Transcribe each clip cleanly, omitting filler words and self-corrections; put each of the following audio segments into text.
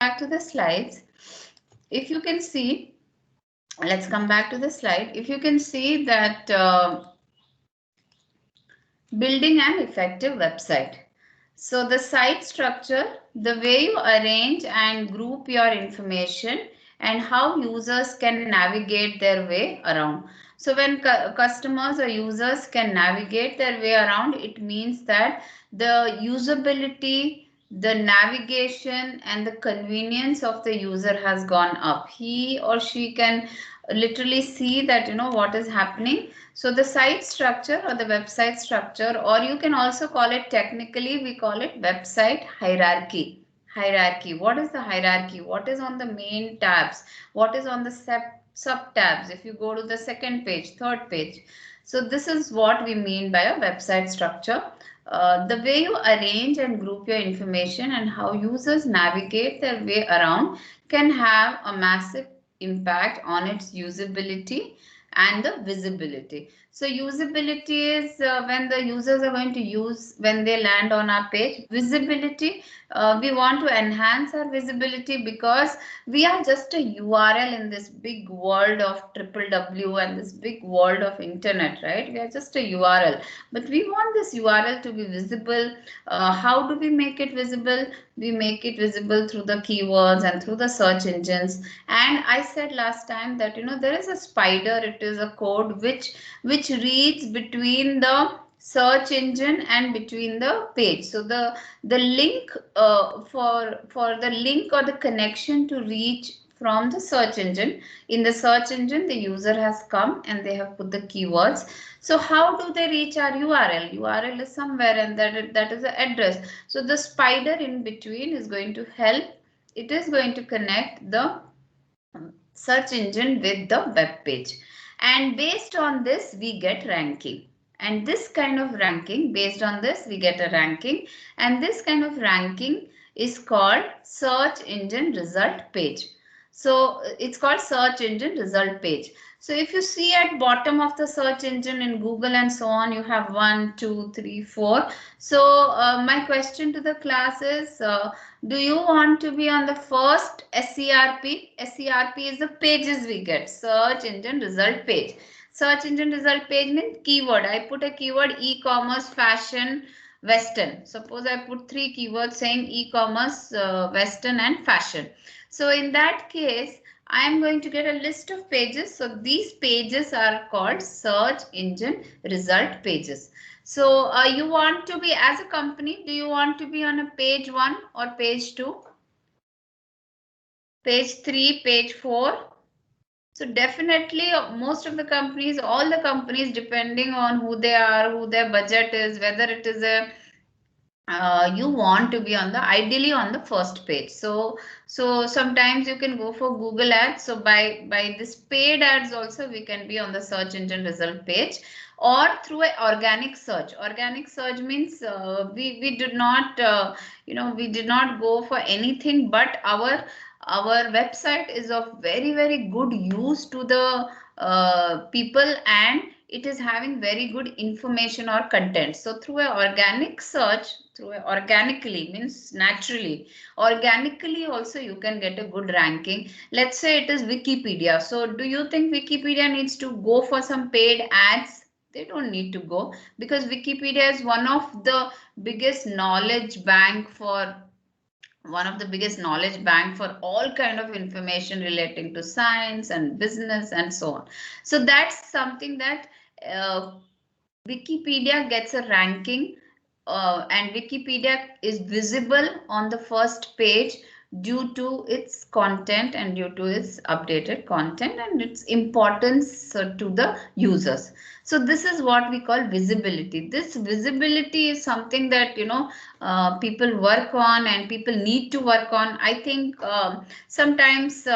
back to the slides. If you can see, let's come back to the slide. If you can see that building an effective website. So the site structure, the way you arrange and group your information and how users can navigate their way around. So when customers or users can navigate their way around, it means that the usability, the navigation and the convenience of the user has gone up. He or she can literally see that what is happening. So the site structure or the website structure, or you can also call it, technically we call it website hierarchy. Hierarchy. What is the hierarchy? What is on the main tabs? What is on the sub tabs? If you go to the second page, third page. So this is what we mean by a website structure. The way you arrange and group your information and how users navigate their way around can have a massive impact on its usability and the visibility. So usability is when the users are going to use when they land on our page. Visibility, we want to enhance our visibility because we are just a URL in this big world of www and this big world of internet, right? We are just a URL, but we want this URL to be visible. How do we make it visible? We make it visible through the keywords and through the search engines. And I said last time that there is a spider. It is a code which reads between the search engine and between the page. So the link for the link or the connection to reach from the search engine. In the search engine, the user has come and they have put the keywords. So how do they reach our URL? URL is somewhere, and that is the address. So the spider in between is going to help. It is going to connect the search engine with the web page. And based on this, we get ranking. And this kind of ranking, based on this, we get a ranking. And this kind of ranking is called search engine result page. So it's called search engine result page. So if you see at bottom of the search engine in Google and so on, you have 1, 2, 3, 4. So my question to the class is, do you want to be on the first SERP? SERP is the pages we get, search engine result page. Search engine result page means keyword. I put a keyword e-commerce, fashion, western. Suppose I put 3 keywords saying e-commerce, western and fashion. So in that case, I am going to get a list of pages. So these pages are called search engine result pages. So you want to be, as a company, do you want to be on a page 1 or page 2? Page 3, page 4? So definitely most of the companies, all the companies, depending on who they are, who their budget is, whether it is a you want to be on the ideally on the first page. So sometimes you can go for Google ads. So by this paid ads also we can be on the search engine result page, or through a organic search. Organic search means we did not we did not go for anything, but our website is of very good use to the people, and it is having very good information or content. So through a organic search, organically means naturally, organically also you can get a good ranking. Let's say it is Wikipedia. So do you think Wikipedia needs to go for some paid ads? They don't need to go, because Wikipedia is one of the biggest knowledge bank for all kind of information relating to science and business and so on. So that's something that uh, Wikipedia gets a ranking, and Wikipedia is visible on the first page due to its content and due to its updated content and its importance to the users. So this is what we call visibility. This visibility is something that people work on and people need to work on. I think sometimes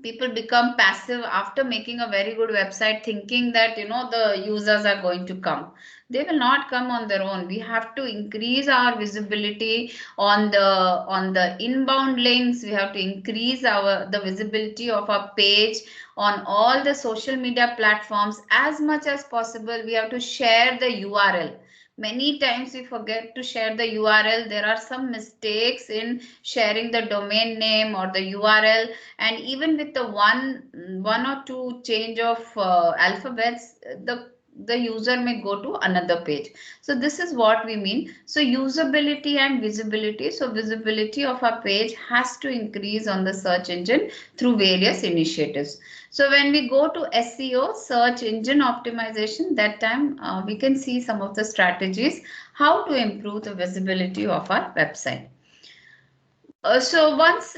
people become passive after making a very good website, thinking that the users are going to come. They will not come on their own. We have to increase our visibility on the inbound links. We have to increase the visibility of our page on all the social media platforms as much as possible. We have to share the URL. Many times we forget to share the URL. There are some mistakes in sharing the domain name or the URL, and even with the one or two change of alphabets, the user may go to another page. So this is what we mean. So usability and visibility. So visibility of our page has to increase on the search engine through various initiatives. So when we go to SEO, search engine optimization, that time we can see some of the strategies how to improve the visibility of our website. So once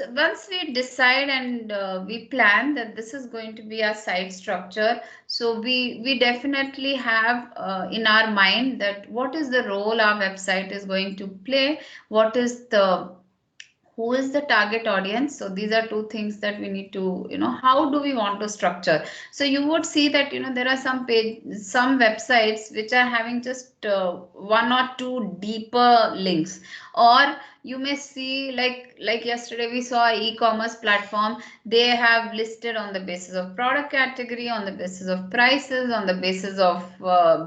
we decide and we plan that this is going to be our site structure, so we definitely have in our mind that what is the role our website is going to play, what is the who is the target audience. So these are two things that we need to, how do we want to structure. So you would see that, there are some websites which are having just one or two deeper links, or you may see like yesterday we saw an e-commerce platform. They have listed on the basis of product category, on the basis of prices, on the basis of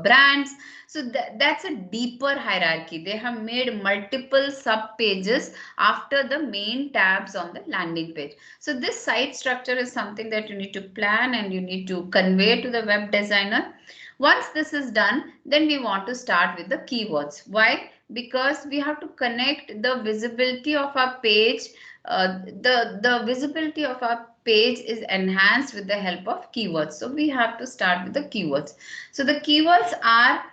brands. So that's a deeper hierarchy. They have made multiple sub pages after the main tabs on the landing page. So this site structure is something that you need to plan and you need to convey to the web designer. Once this is done, then we want to start with the keywords. Why? Because we have to connect the visibility of our page. The visibility of our page is enhanced with the help of keywords. So we have to start with the keywords. So the keywords are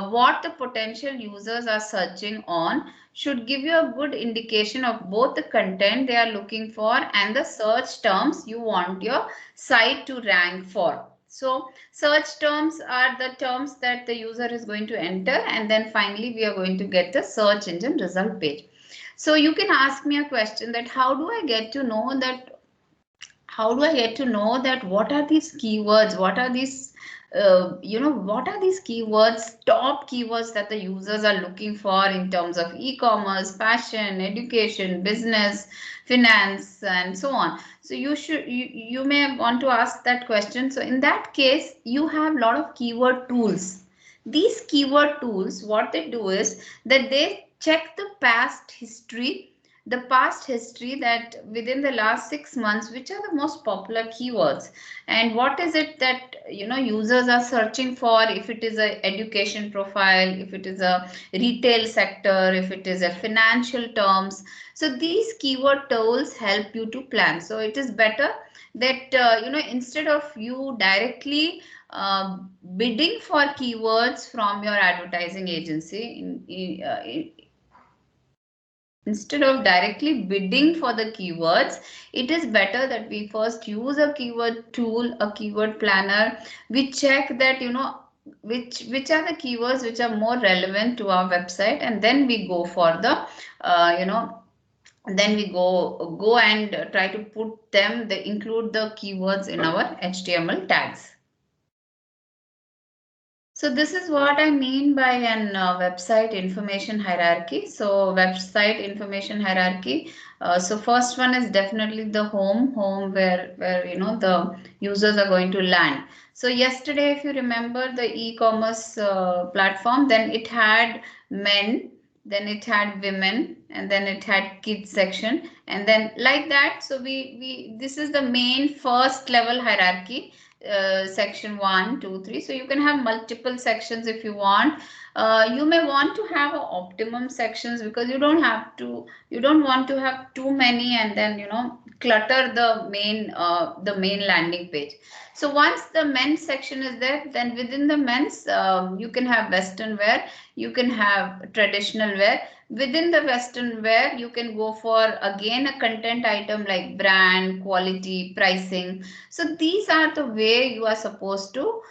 what the potential users are searching on, should give you a good indication of both the content they are looking for and the search terms you want your site to rank for. So search terms are the terms that the user is going to enter, and then finally we are going to get the search engine result page. So you can ask me a question that how do I get to know that what are these keywords, what are these what are these keywords, top keywords that the users are looking for in terms of e-commerce, fashion, education, business, finance, and so on. So you may want to ask that question. So in that case, you have a lot of keyword tools. These keyword tools, what they do is that they check the past history that within the last 6 months, which are the most popular keywords, and what is it that users are searching for, if it is a education profile, if it is a retail sector, if it is a financial terms. So these keyword tools help you to plan. So it is better that instead of you directly bidding for keywords from your advertising agency, instead of directly bidding for the keywords, it is better that we first use a keyword tool, a keyword planner. We check that which are the keywords which are more relevant to our website, and then we go for the then we go and try to put them, include the keywords in our HTML tags. So this is what I mean by an website information hierarchy. So website information hierarchy. So first one is definitely the home where the users are going to land. So yesterday, if you remember the e-commerce platform, then it had men, then it had women, and then it had kids section, and then like that. So we this is the main first level hierarchy. Section 1, 2, 3. So you can have multiple sections if you want. You may want to have optimum sections because you don't want to have too many and then clutter the main landing page. So once the men's section is there, then within the men's you can have western wear, you can have traditional wear. Within the western wear, you can go for again a content item like brand, quality, pricing. So these are the way you are supposed to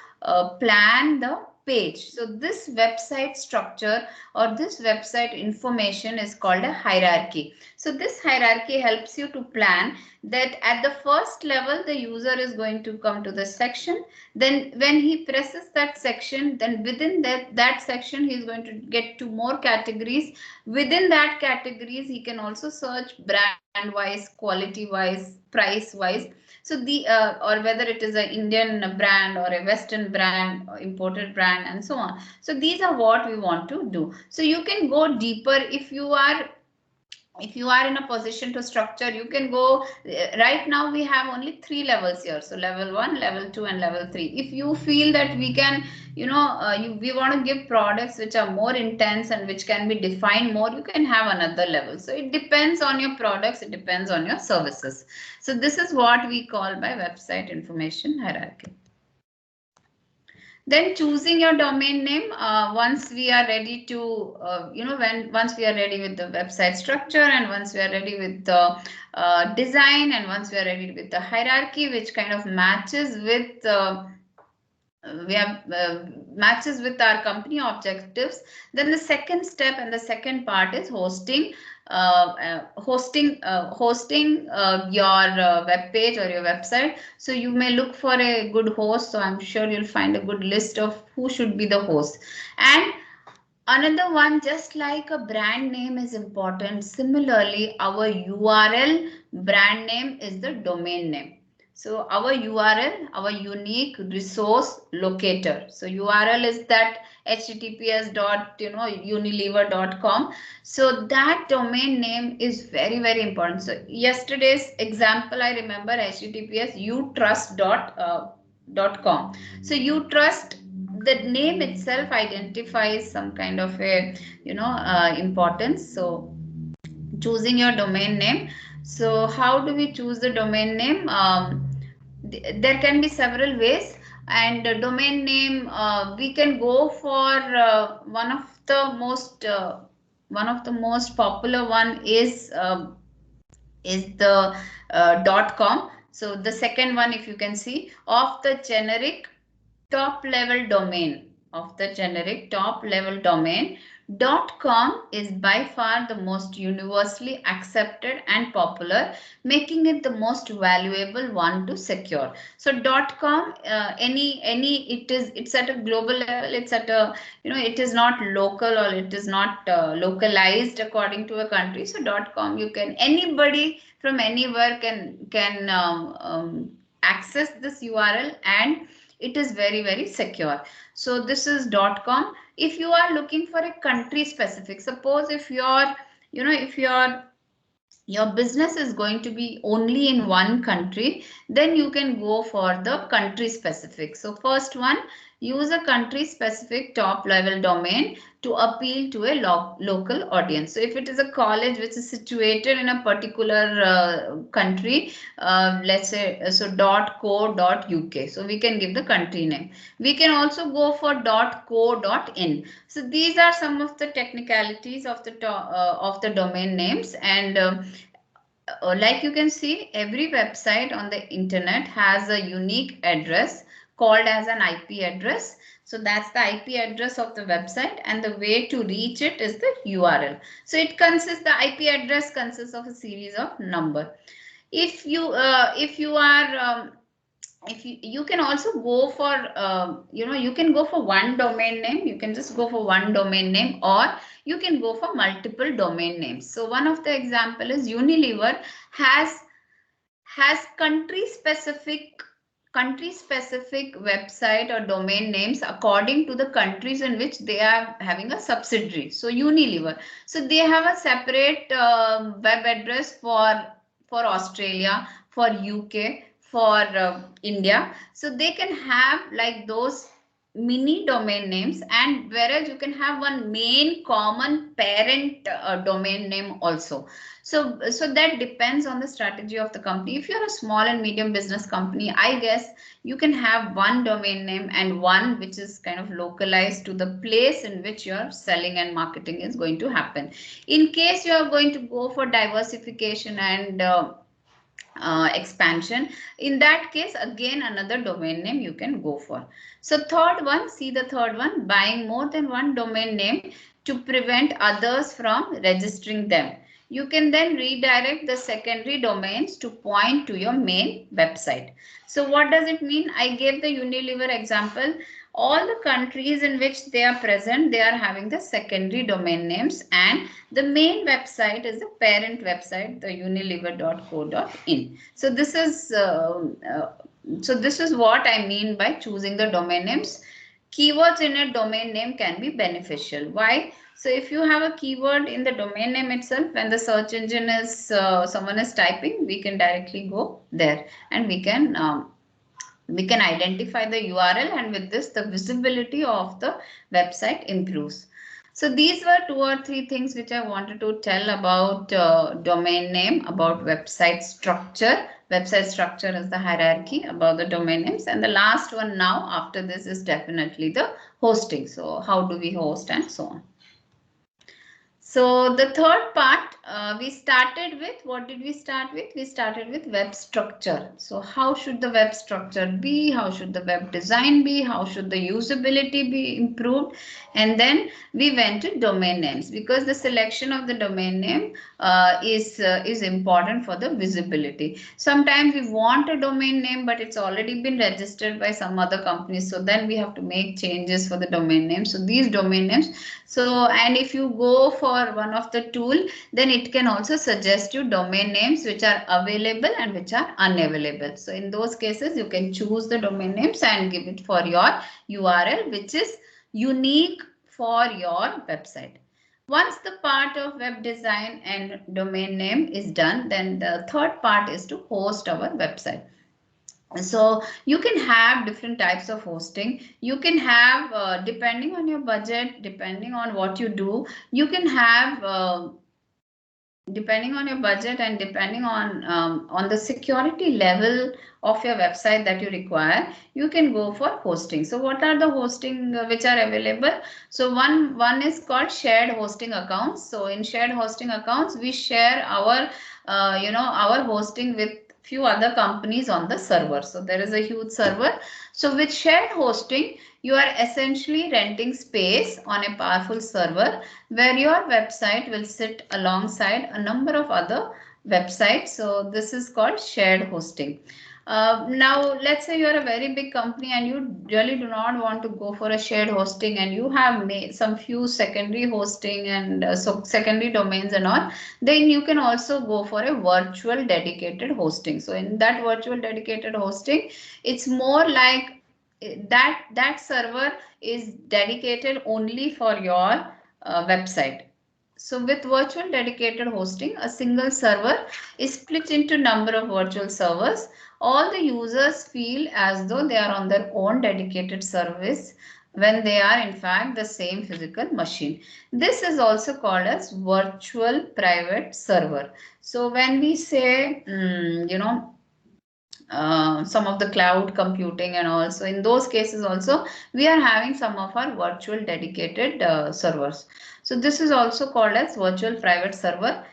plan the page. So this website structure or this website information is called a hierarchy. So this hierarchy helps you to plan that at the first level, the user is going to come to the section. Then when he presses that section, then within that section, he is going to get to more categories. Within that categories, he can also search brand brand wise, quality wise, price wise. So the or whether it is an Indian brand or a Western brand or imported brand and so on. So these are what we want to do. So you can go deeper if you are in a position to structure. You can go right now we have only 3 levels here, so level 1, level 2 and level 3. If you feel that we can, we want to give products which are more intense and which can be defined more, you can have another level. So it depends on your products, it depends on your services. So this is what we call by website information hierarchy. Then choosing your domain name, once we are ready to, once we are ready with the website structure, and once we are ready with the design, and once we are ready with the hierarchy, which kind of matches with matches with our company objectives, then the second step and the second part is hosting your web page or your website. So you may look for a good host, so I'm sure you'll find a good list of who should be the host. And another one, just like a brand name is important, similarly our URL brand name is the domain name. So our URL, our unique resource locator. So URL is that https://unilever.com. So that domain name is very, very important. So yesterday's example, I remember https utrust.com. So utrust, the name itself identifies some kind of a importance. So choosing your domain name. So how do we choose the domain name? There can be several ways, and domain name, we can go for one of the most popular one is the .com. So the second one, if you can see, of the generic top level domain, .com is by far the most universally accepted and popular, making it the most valuable one to secure. So .com, it's at a global level, it's at a, it is not local, or it is not localized according to a country. So .com, you can, anybody from anywhere can access this URL, and it is very, very secure. So this is .com. If you are looking for a country specific, suppose if your business is going to be only in one country, then you can go for the country specific. So first one, use a country specific top level domain to appeal to a local audience. So if it is a college which is situated in a particular country, let's say .co.uk, so we can give the country name. We can also go for .co.in. So these are some of the technicalities of the domain names. And like you can see, every website on the internet has a unique address called as an IP address. So that's the IP address of the website, and the way to reach it is the URL. So the IP address consists of a series of number. If you are if you can also go for you can go for one domain name, you can just go for one domain name, or you can go for multiple domain names. So one of the example is Unilever has country specific website or domain names according to the countries in which they are having a subsidiary. So Unilever, so they have a separate web address for Australia, for UK, for India. So they can have like those mini domain names, and whereas you can have one main common parent domain name also. So that depends on the strategy of the company. If you're a small and medium business company, I guess you can have one domain name, and one which is kind of localized to the place in which your selling and marketing is going to happen. In case you are going to go for diversification and expansion, in that case, again, another domain name you can go for. So third one, see the third one, buying more than one domain name to prevent others from registering them. You can then redirect the secondary domains to point to your main website. So what does it mean? I gave the Unilever example. all the countries in which they are present, they are having the secondary domain names, and the main website is the parent website, the unilever.co.in. So this is what I mean by choosing the domain names. Keywords in a domain name can be beneficial. Why? So if you have a keyword in the domain name itself, when the search engine is someone is typing, we can directly go there, and we can identify the URL, and with this the visibility of the website improves. So these were 2 or 3 things which I wanted to tell about domain name, about website structure. Website structure is the hierarchy about the domain names, and the last one now after this is definitely the hosting. So how do we host and so on. So the third part, we started with, what did we start with? We started with web structure. So how should the web structure be? How should the web design be? How should the usability be improved? And then we went to domain names, because the selection of the domain name is important for the visibility. Sometimes we want a domain name, but it's already been registered by some other companies. So then we have to make changes for the domain name. So these domain names. So, and if you go for one of the tool, then it can also suggest you domain names which are available and which are unavailable. So in those cases, you can choose the domain names and give it for your URL, which is unique for your website. Once the part of web design and domain name is done, then the third part is to host our website. So you can have different types of hosting. You can have, depending on your budget, depending on what you do, you can have, depending on your budget and depending on the security level of your website that you require, you can go for hosting. So what are the hosting which are available? So one is called shared hosting accounts. So in shared hosting accounts, we share our our hosting with few other companies on the server. So there is a huge server. So with shared hosting, you are essentially renting space on a powerful server where your website will sit alongside a number of other websites. So this is called shared hosting. Now, let's say you're a very big company and you really do not want to go for a shared hosting, and you have made some few secondary hosting and so secondary domains and all, then you can also go for a virtual dedicated hosting. So in that virtual dedicated hosting, it's more like that server is dedicated only for your website. So with virtual dedicated hosting, a single server is split into number of virtual servers. All the users feel as though they are on their own dedicated service when they are in fact the same physical machine. This is also called as virtual private server. So when we say, some of the cloud computing and also in those cases also we are having some of our virtual dedicated servers. So this is also called as virtual private server.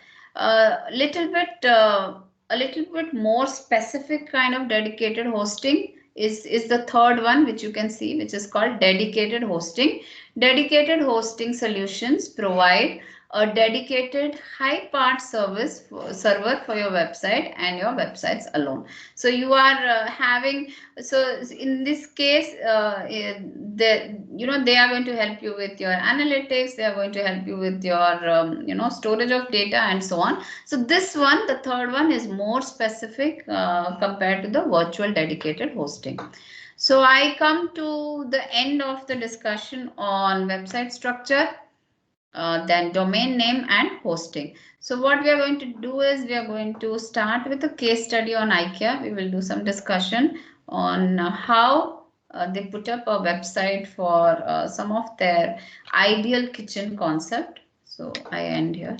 A little bit more specific kind of dedicated hosting is the third one, which you can see, which is called dedicated hosting. Dedicated hosting solutions provide a dedicated high part server for your website and your websites alone. So you are having, so in this case, they are going to help you with your analytics, they are going to help you with your storage of data and so on. So this one, the third one, is more specific compared to the virtual dedicated hosting. So I come to the end of the discussion on website structure, then domain name and hosting. So what we are going to do is we are going to start with a case study on IKEA. We will do some discussion on how they put up a website for some of their ideal kitchen concept. So I end here.